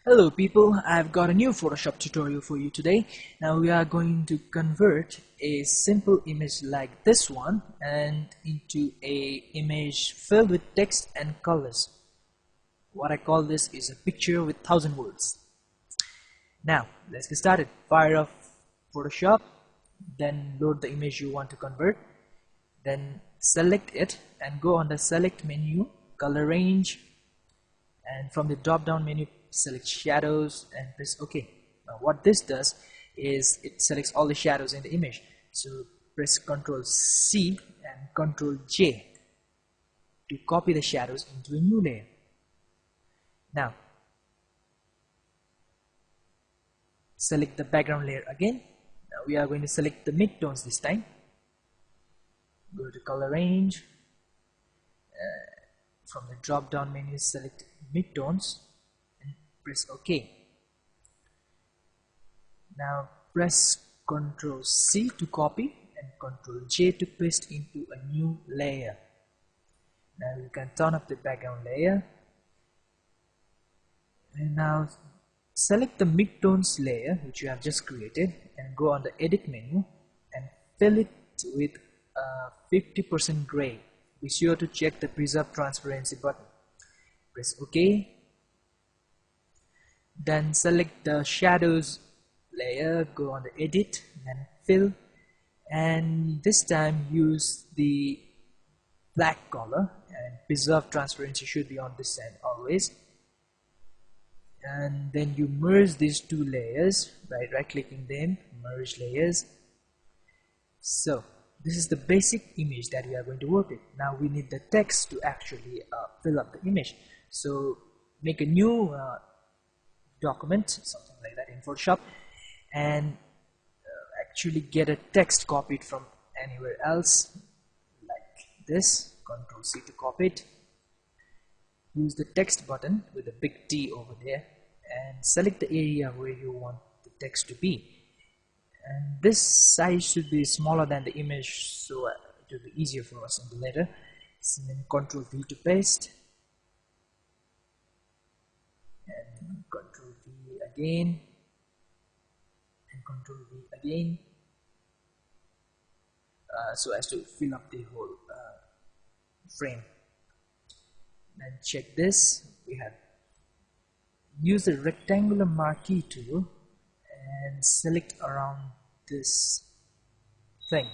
Hello people, I've got a new Photoshop tutorial for you today. Now we are going to convert a simple image like this one and into a image filled with text and colors. What I call this is a picture with 1,000 words. Now let's get started. Fire off Photoshop, then load the image you want to convert, then select it and go on the select menu, color range, and from the drop down menu select shadows and press OK. Now what this does is it selects all the shadows in the image, so press Ctrl C and Ctrl J to copy the shadows into a new layer. Now select the background layer again. Now we are going to select the midtones this time. Go to color range, from the drop down menu select midtones and press OK. Now press Ctrl C to copy and Ctrl J to paste into a new layer. Now you can turn up the background layer and now select the midtones layer which you have just created and go on the edit menu and fill it with 50% gray. Be sure to check the preserve transparency button. Press OK. Then select the shadows layer, go on the edit and fill, and this time use the black color and preserve transparency should be on this end always. And then you merge these two layers by right clicking them, merge layers. So this is the basic image that we are going to work with. Now we need the text to actually fill up the image. So make a new document, something like that in Photoshop, and actually get a text copied from anywhere else like this. Ctrl C to copy it. Use the text button with a big T over there and select the area where you want the text to be. And this size should be smaller than the image, so it will be easier for us in the later. So then Ctrl V to paste and Ctrl V again and Ctrl V again, so as to fill up the whole frame. Then check this. We have used the rectangular marquee tool and select around this thing.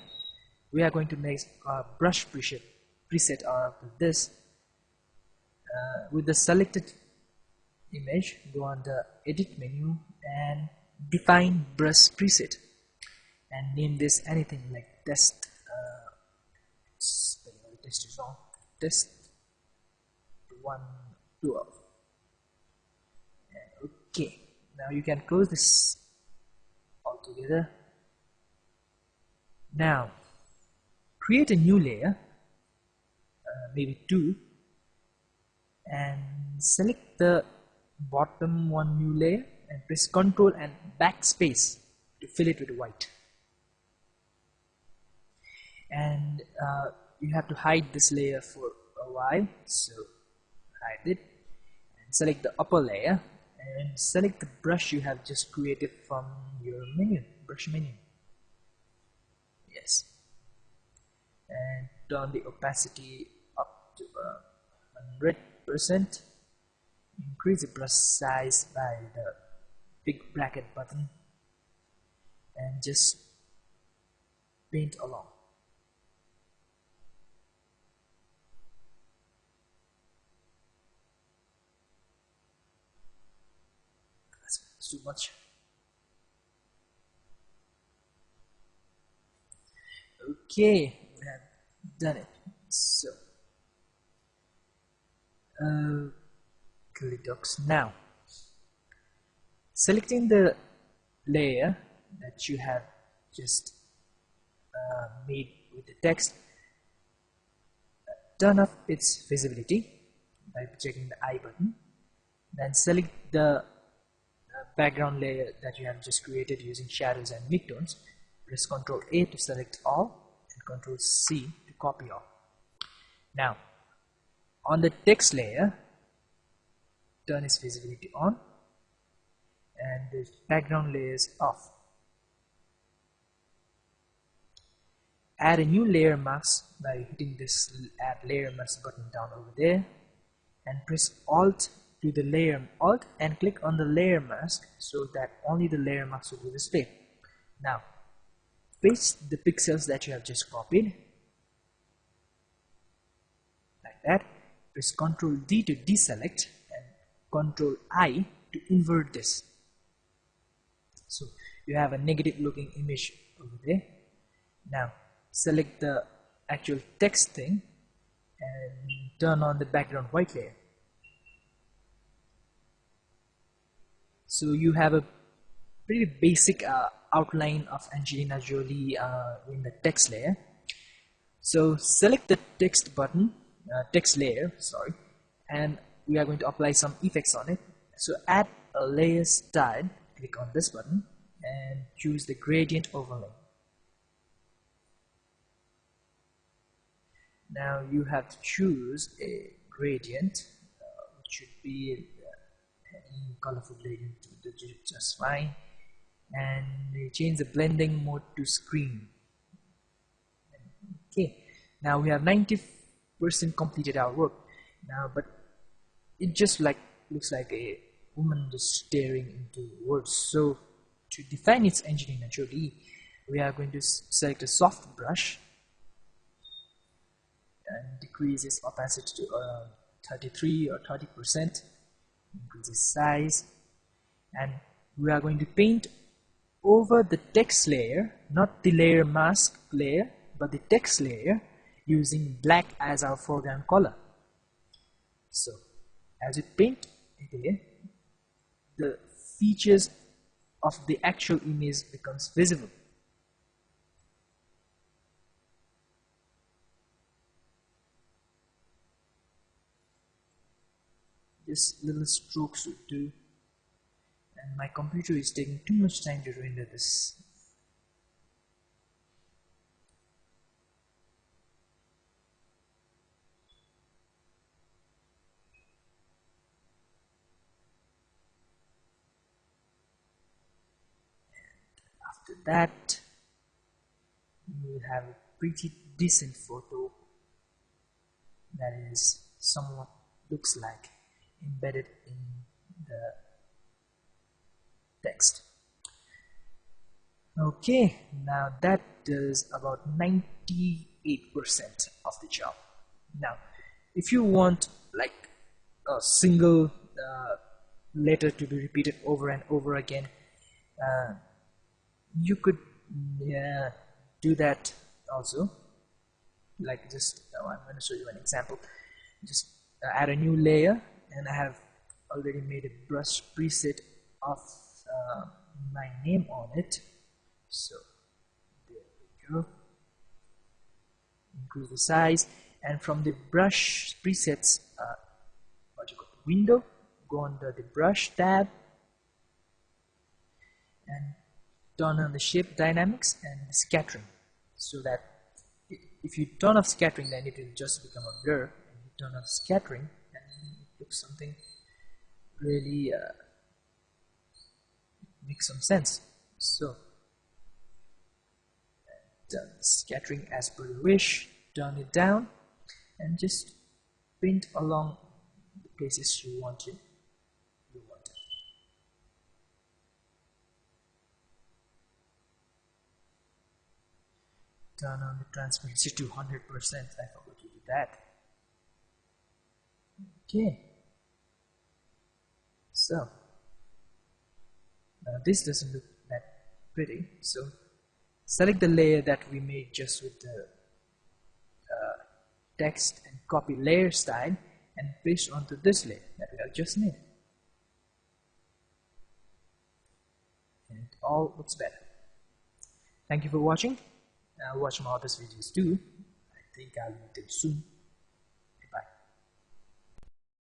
We are going to make a brush preset out of this. With the selected image, go on the edit menu and define brush preset and name this anything like test. Test is wrong. Test 112. Okay, now you can close this altogether. Now create a new layer, maybe 2, and select the bottom one new layer and press Ctrl and backspace to fill it with white. And you have to hide this layer for a while, so hide it and select the upper layer and select the brush you have just created from your menu, brush menu. Yes, and turn the opacity up to 100%. Increase the brush size by the big bracket button and just paint along. That's too much. Okay, we have done it. So docs. Now selecting the layer that you have just made with the text, turn off its visibility by checking the I button, then select the background layer that you have just created using shadows and midtones. Press Ctrl A to select all and Ctrl C to copy all. Now on the text layer, turn its visibility on and the background layer is off. Add a new layer mask by hitting this add layer mask button down over there, and press Alt to the layer Alt and click on the layer mask so that only the layer mask will be displayed. Now paste the pixels that you have just copied like that. Press Ctrl D to deselect and Ctrl I to invert this. So you have a negative looking image over there. Now select the actual text thing and turn on the background white layer. So you have a pretty basic outline of Angelina Jolie in the text layer. So select the text button, text layer, sorry, and we are going to apply some effects on it. So add a layer style, click on this button and choose the gradient overlay. Now you have to choose a gradient, which should be any colorful gradient, just fine, and change the blending mode to screen. Okay, now we have 90% completed our work now, but it just looks like a woman just staring into words. So to define its Angelina Jolie, we are going to select a soft brush and decrease its opacity to 33 or 30%, increase its size, and we are going to paint over the text layer, not the layer mask layer, but the text layer, using black as our foreground color. So as you paint here, the features of the actual image becomes visible. Just little strokes would do, and my computer is taking too much time to render this. After that, you will have a pretty decent photo that is somewhat looks like embedded in the text. Okay, now that does about 98% of the job. Now if you want like a single letter to be repeated over and over again, you could do that also. Like just I'm going to show you an example. Just add a new layer, and I have already made a brush preset of my name on it. So there we go. Increase the size, and from the brush presets, window, go under the brush tab and turn on the shape dynamics and scattering, so that if you turn off scattering, then it will just become a blur, and you turn off scattering and it looks something really makes some sense. So turn scattering as per your wish, turn it down, and just paint along the places you want it. Turn on the transparency to 100%. I forgot to do that. Okay. So this doesn't look that pretty. So select the layer that we made just with the text and copy layer style and paste onto this layer that we have just made. And it all looks better. Thank you for watching. I'll watch more of these videos too. I think I'll meet them soon.